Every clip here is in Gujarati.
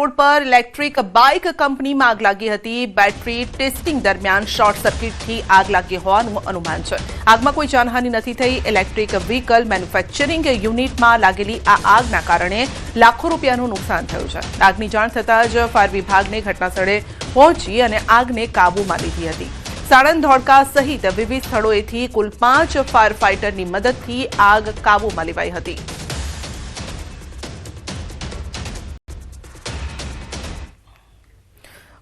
રોડ પર ઇલેક્ટ્રિક બાઇક કંપનીમાં આગ લાગી હતી। બેટરી ટેસ્ટિંગ દરમિયાન શોર્ટ સર્કિટથી આગ લાગી હોવાનું અનુમાન છે। આગમાં કોઈ જાનહાનિ નથી થઈ। ઇલેક્ટ્રિક વ્હીકલ મેન્યુફેક્ચરિંગ યુનિટમાં લાગેલી આ આગના કારણે લાખો રૂપિયાનું નુકસાન થયું છે। આગની જાણ થતાં જ ફાયર વિભાગને ઘટનાસ્થળે પહોંચી અને આગને કાબૂમાં લીધી હતી। સાણંદ, ધોળકા સહિત વિવિધ સ્થળોએથી કુલ 5 ફાયર ફાઇટરની મદદથી આગ કાબૂમાં લેવાઈ હતી।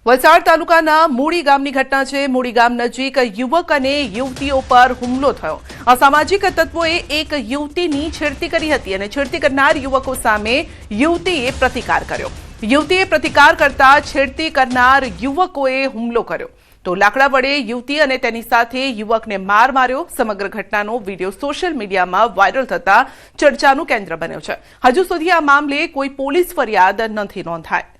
વલસાડ તાલુકાના મૂળી ગામની ઘટના છે। મૂળી ગામ નજીક યુવક અને યુવતીઓ પર હુમલો થયો। અસામાજિક તત્વોએ એક યુવતીની છેડતી કરી હતી અને છેડતી કરનાર યુવકો સામે યુવતીએ પ્રતિકાર કર્યો। યુવતીએ પ્રતિકાર કરતા છેડતી કરનાર યુવકોએ હુમલો કર્યો તો લાકડા વડે યુવતી અને તેની સાથે યુવકને માર માર્યો। સમગ્ર ઘટનાનો વિડીયો સોશિયલ મીડિયામાં વાયરલ થતા ચર્ચાનું કેન્દ્ર બન્યો છે। હજુ સુધી આ મામલે કોઈ પોલીસ ફરિયાદ નથી નોંધાઈ।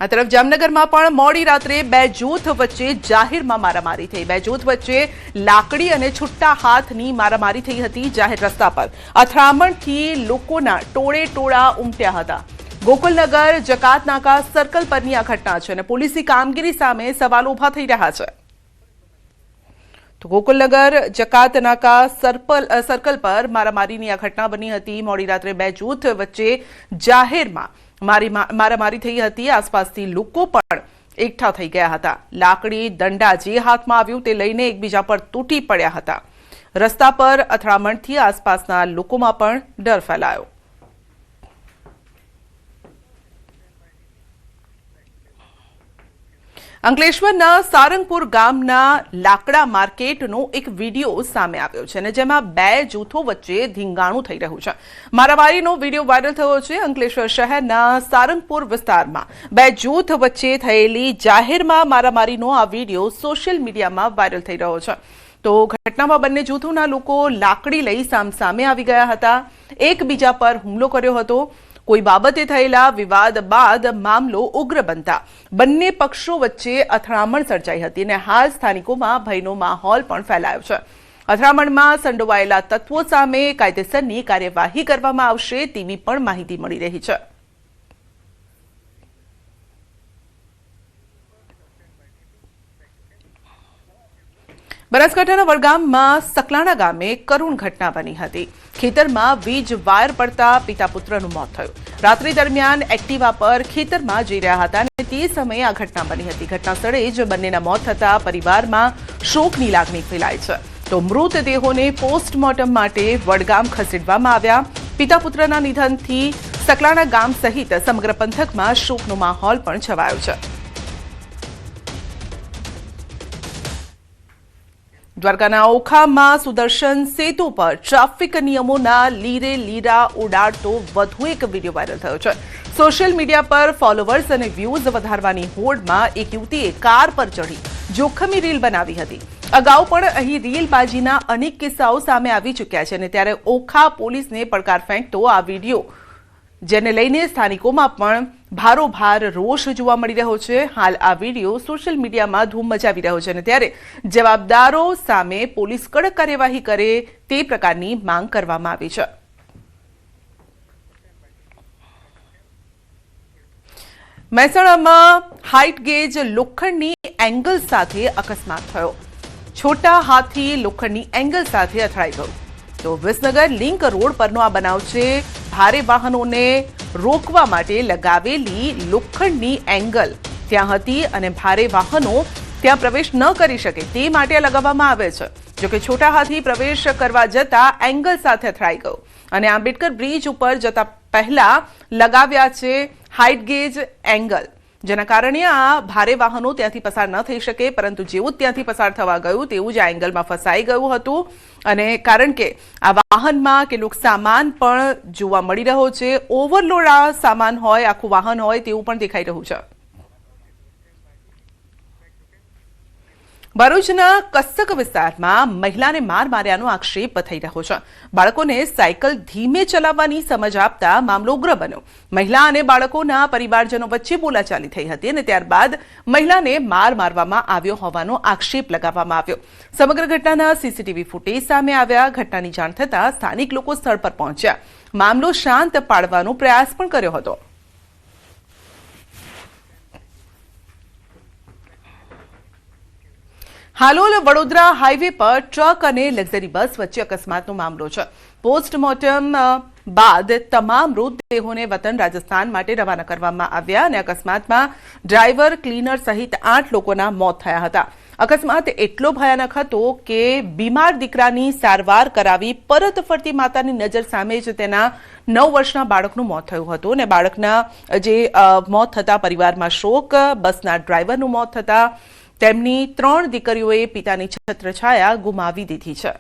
આ તરફ જામનગરમાં પણ મોડી રાત્રે બે જૂથ વચ્ચે જાહેરમાં મારામારી થઈ। બે જૂથ વચ્ચે લાકડી અને છુટ્ટા હાથની મારામારી થઈ હતી। જાહેર રસ્તા પર અથડામણથી લોકોના ટોળે ટોળા ઉમટ્યા હતા। ગોકુલનગર જકાત નાકા સર્કલ પરની આ ઘટના છે અને પોલીસની કામગીરી સામે સવાલો ઉભા થઈ રહ્યા છે। તો ગોકુલનગર જકાત નાકા સર્કલ પર મારામારીની આ ઘટના બની હતી। મોડી રાત્રે બે જૂથ વચ્ચે જાહેરમાં મારામારી થઈ હતી। આસપાસથી લોકો પણ એકઠા થઈ ગયા હતા। લાકડી, દંડા જે હાથમાં આવ્યું તે લઈને એકબીજા પર તૂટી પડ્યા હતા। રસ્તા પર અથડામણથી આસપાસના લોકોમાં પણ ડર ફેલાયો। અંકલેશ્વરના સારંગપુર ગામના લાકડા માર્કેટનો એક વિડીયો સામે આવ્યો છે અને જેમાં બે જૂથો વચ્ચે ધીંગાણું થઈ રહ્યું છે। મારામારીનો વિડીયો વાયરલ થયો છે। અંકલેશ્વર શહેરના સારંગપુર વિસ્તારમાં બે જૂથ વચ્ચે થયેલી જાહેરમાં મારામારીનો આ વિડીયો સોશિયલ મીડિયામાં વાયરલ થઈ રહ્યો છે। તો ઘટનામાં બંને જૂથોના લોકો લાકડી લઈ સામસામે આવી ગયા હતા। એકબીજા પર હુમલો કર્યો હતો। કોઈ બાબતે થયેલા વિવાદ બાદ મામલો ઉગ્ર બનતા બંને પક્ષો વચ્ચે અથડામણ સર્જાઈ હતી અને હાલ સ્થાનિકોમાં ભયનો માહોલ પણ ફેલાયો છે। અથડામણમાં સંડોવાયેલા તત્વો સામે કાયદેસરની કાર્યવાહી કરવામાં આવશે તેવી પણ માહિતી મળી રહી છે। બનાસકાંઠાના વડગામમાં સકલાણા ગામે કરુણ ઘટના બની હતી। ખેતરમાં વીજ વાયર પડતા પિતા પુત્રનું મોત થયું। રાત્રિ દરમિયાન એક્ટિવા પર ખેતરમાં જઈ રહ્યા હતા અને તે સમયે આ ઘટના બની હતી। ઘટના સ્થળે જ બંનેના મોત થતા પરિવારમાં શોકની લાગણી ફેલાઈ છે। તો મૃતદેહોને પોસ્ટમોર્ટમ માટે વડગામ ખસેડવામાં આવ્યા। પિતા પુત્રના નિધનથી સકલાણા ગામ સહિત સમગ્ર પંથકમાં શોકનો માહોલ પણ છવાયો છે। દ્વારકાના ઓખામાં સુદર્શન સેતુ પર ટ્રાફિક નિયમોના લીરે લીરા ઉડાડતો વધુ એક વિડીયો વાયરલ થયો છે। સોશિયલ મીડિયા પર ફોલોવર્સ અને વ્યૂઝ વધારવાની હોડમાં એક યુવતીએ કાર પર ચઢી જોખમી રીલ બનાવી હતી। અગાઉ પણ અહીં રીલબાજીના અનેક કિસ્સાઓ સામે આવી ચૂક્યા છે અને ત્યારે ઓખા પોલીસને પડકાર ફેંકતો આ વિડીયો જેને લઈને સ્થાનિકોમાં પણ ભારોભાર રોષ જોવા મળી રહ્યો છે। હાલ આ વિડીયો સોશિયલ મીડિયામાં ધૂમ મચાવી રહ્યો છે અને ત્યારે જવાબદારો સામે પોલીસ કડક કાર્યવાહી કરે તે પ્રકારની માંગ કરવામાં આવી છે। મહેસાણામાં હાઇટ ગેજ લોખંડની એંગલ સાથે અકસ્માત થયો। છોટા હાથી લોખંડની એંગલ સાથે અથડાઈ ગયું। તો વિસનગર લિંક રોડ પરનો આ બનાવ છે। ભારે વાહનોને રોકવા માટે લગાવેલી લોખંડની એંગલ ત્યાં હતી અને ભારે વાહનો ત્યાં પ્રવેશ ન કરી શકે તે માટે લગાવવામાં આવે છે। જોકે છોટા હાથી પ્રવેશ કરવા જતા એંગલ સાથે અથડાઈ ગયો અને આંબેડકર બ્રિજ ઉપર જતા પહેલા લગાવ્યા છે હાઇટ ગેજ એંગલ, જેના કારણે આ ભારે વાહનો ત્યાંથી પસાર ન થઈ શકે। પરંતુ જેવું જ ત્યાંથી પસાર થવા ગયું તેવું જ આ એંગલમાં ફસાઈ ગયું હતું અને કારણ કે આ વાહનમાં કેટલોક સામાન પણ જોવા મળી રહ્યો છે। ઓવરલોડ આ સામાન હોય, આખું વાહન હોય તેવું પણ દેખાઈ રહ્યું છે। ભરૂચના કસ્સક વિસ્તારમાં મહિલાને માર માર્યાનો આક્ષેપ થઈ રહ્યો છે। બાળકોને સાયકલ ધીમે ચલાવવાની સમજ આપતા મામલો ઉગ્ર બન્યો। મહિલા અને બાળકોના પરિવારજનો વચ્ચે બોલાચાલી થઈ હતી અને ત્યારબાદ મહિલાને માર મારવામાં આવ્યો હોવાનો આક્ષેપ લગાવવામાં આવ્યો। સમગ્ર ઘટનાના સીસીટીવી ફૂટેજ સામે આવ્યા। ઘટનાની જાણ થતાં સ્થાનિક લોકો સ્થળ પર પહોંચ્યા। મામલો શાંત પાડવાનો પ્રયાસ પણ કર્યો હતો। હાલોલ વડોદરા હાઈવે પર ટ્રક અને લક્ઝરી બસ વચ્ચે અકસ્માતનો મામલો છે। પોસ્ટમોર્ટમ બાદ તમામ મૃતદેહોને વતન રાજસ્થાન માટે રવાના કરવામાં આવ્યા અને અકસ્માતમાં ડ્રાઈવર, ક્લીનર સહિત 8 લોકોના મોત થયા હતા। અકસ્માત એટલો ભયાનક હતો કે બીમાર દીકરાની સારવાર કરાવી પરત ફરતી માતાની નજર સામે જ તેના 9 વર્ષના બાળકનું મોત થયું હતું અને બાળકના જે મોત થતા પરિવારમાં શોક। બસના ડ્રાઈવરનું મોત થતા તેમની 3 દીકરીઓએ પિતાની છત્રછાયા ગુમાવી દીધી છે।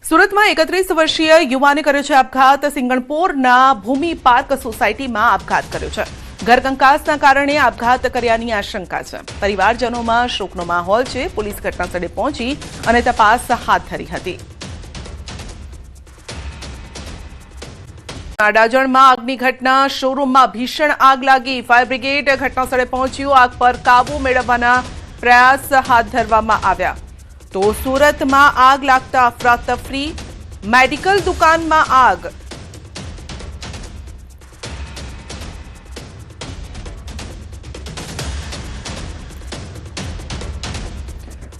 સુરતમાં 31 વર્ષીય યુવાને કર્યો છે આપઘાત। સિંગણપોરના ભૂમિ પાર્ક સોસાયટીમાં આપઘાત કર્યો છે। ઘરકંકાસના કારણે આપઘાત કર્યાની આશંકા છે। પરિવારજનોમાં શોકનો માહોલ છે। પોલીસ ઘટનાસ્થળે પહોંચી અને તપાસ હાથ ધરી હતી। અડાજણમાં આગની ઘટના। શોરૂમમાં ભીષણ આગ લાગી। ફાયર બ્રિગેડ ઘટનાસ્થળે પહોંચ્યું। આગ પર કાબુ મેળવવાના પ્રયાસ હાથ ધરવામાં આવ્યા। તો સુરતમાં આગ લાગતા અફરાતફરી। મેડિકલ દુકાનમાં આગ।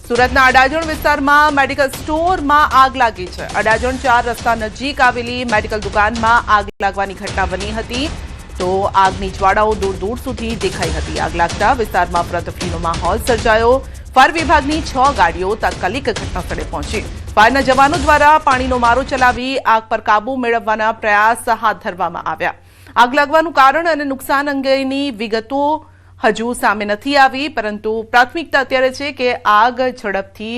સુરતના અડાજણ વિસ્તારમાં મેડિકલ સ્ટોરમાં આગ લાગી છે। અડાજણ 4 રસ્તા નજીક આવેલી મેડિકલ દુકાનમાં આગ લાગવાની ઘટના બની હતી। તો આગની જ્વાળાઓ દૂર દૂર સુધી દેખાઈ હતી। આગ લાગતા વિસ્તારમાં અફરાતફરીનો માહોલ સર્જાયો। ફાયર વિભાગની 6 ગાડીઓ તાત્કાલિક ઘટનાસ્થળે પહોંચી। ફાયરના જવાનો દ્વારા પાણીનો મારો ચલાવી આગ પર કાબુ મેળવવાના પ્રયાસ હાથ ધરવામાં આવ્યા। આગ લાગવાનું કારણ અને નુકસાન અંગેની વિગતો હજુ સામે નથી આવી, પરંતુ પ્રાથમિકતા અત્યારે છે કે આગ ઝડપથી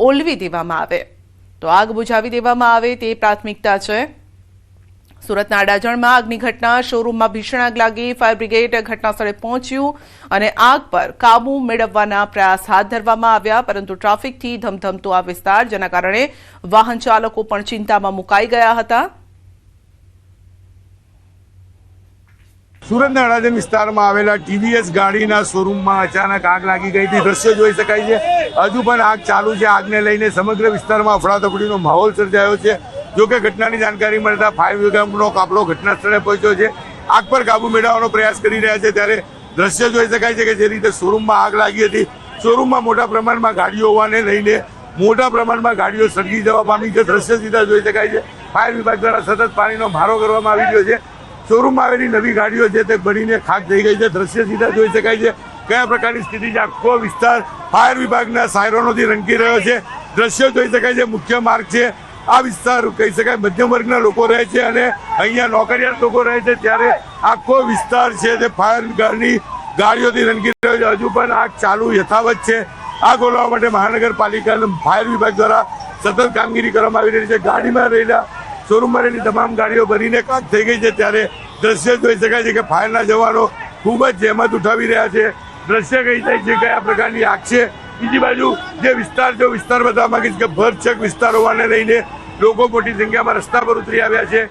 ઓલવી દેવામાં આવે, તો આગ બુઝાવી દેવામાં આવે તે પ્રાથમિકતા છે। સુરતના અડાજણમાં આગની ઘટના। શોરૂમમાં ભીષણ આગ લાગી। ફાયર બ્રિગેડ ઘટનાસ્થળે પહોંચ્યું અને આગ પર કાબુ મેળવવાના પ્રયાસ હાથ ધરવામાં આવ્યા, પરંતુ ટ્રાફિકથી ધમધમતો આ વિસ્તાર, જેના કારણે વાહન ચાલકો પણ ચિંતામાં મુકાઈ ગયા હતા। સુરતના અડાજણ વિસ્તારમાં આવેલા ટીવીએસ ગાડીના શોરૂમમાં અચાનક આગ લાગી ગઈ હતી। દ્રશ્ય જોઈ શકાય છે। હજુ પણ આગ ચાલુ છે। આગને લઈને સમગ્ર વિસ્તારમાં અફડાતફડીનો માહોલ સર્જાયો છે। જો કે ઘટનાની જાણકારી મળતા ફાયર વિભાગનો કાફલો ઘટના સ્થળે પહોંચ્યો છે। આગ પર કાબુ મેળવવાનો પ્રયાસ કરી રહ્યા છે। ત્યારે દ્રશ્ય જોઈ શકાય છે કે જે રીતે શોરૂમમાં આગ લાગી હતી, શોરૂમમાં મોટા પ્રમાણમાં ગાડીઓ હોવાને લઈને મોટા પ્રમાણમાં ગાડીઓ સળગી જવા પામી છે। દ્રશ્ય સીધા જોઈ શકાય છે। ફાયર વિભાગ દ્વારા સતત પાણીનો મારો કરવામાં આવી રહ્યો છે। શોરૂમમાં આવેલી નવી ગાડીઓ છે તે બળીને ખાક થઈ ગઈ છે। દ્રશ્ય સીધા જોઈ શકાય છે કયા પ્રકારની સ્થિતિ છે। આખો વિસ્તાર ફાયર વિભાગના સાયરનોથી રંકી રહ્યો છે। દ્રશ્ય જોઈ શકાય છે। મુખ્ય માર્ગ છે। આ વિસ્તાર કહી શકાય મધ્યમ વર્ગના લોકો રહે છે અને અહીંયા નોકરિયાત લોકો રહે છે, ત્યારે આખો વિસ્તાર છે તે ફાયર વિભાગની ગાડીઓથી રંકી રહ્યો છે। હજુ પણ આગ ચાલુ યથાવત છે। આગ ઓલવવા માટે મહાનગરપાલિકા અને ફાયર વિભાગ દ્વારા સતત કામગીરી કરવામાં આવી રહી છે। ગાડીમાં રહેલા શોરૂમમાં રહેલી તમામ ગાડીઓ ભરીને ખાક થઈ ગઈ છે। ત્યારે દ્રશ્ય જોઈ શકાય છે કે ફાયરના જવાનો ખૂબ જ જહેમત ઉઠાવી રહ્યા છે। દ્રશ્ય કહી જાય છે કયા પ્રકારની આગ છે। બીજી બાજુ જે વિસ્તાર બતાવવા માંગીશ કે ભરચક વિસ્તાર હોવાને લઈને લોકો મોટી સંખ્યામાં રસ્તા પર ઉતરી આવ્યા છે।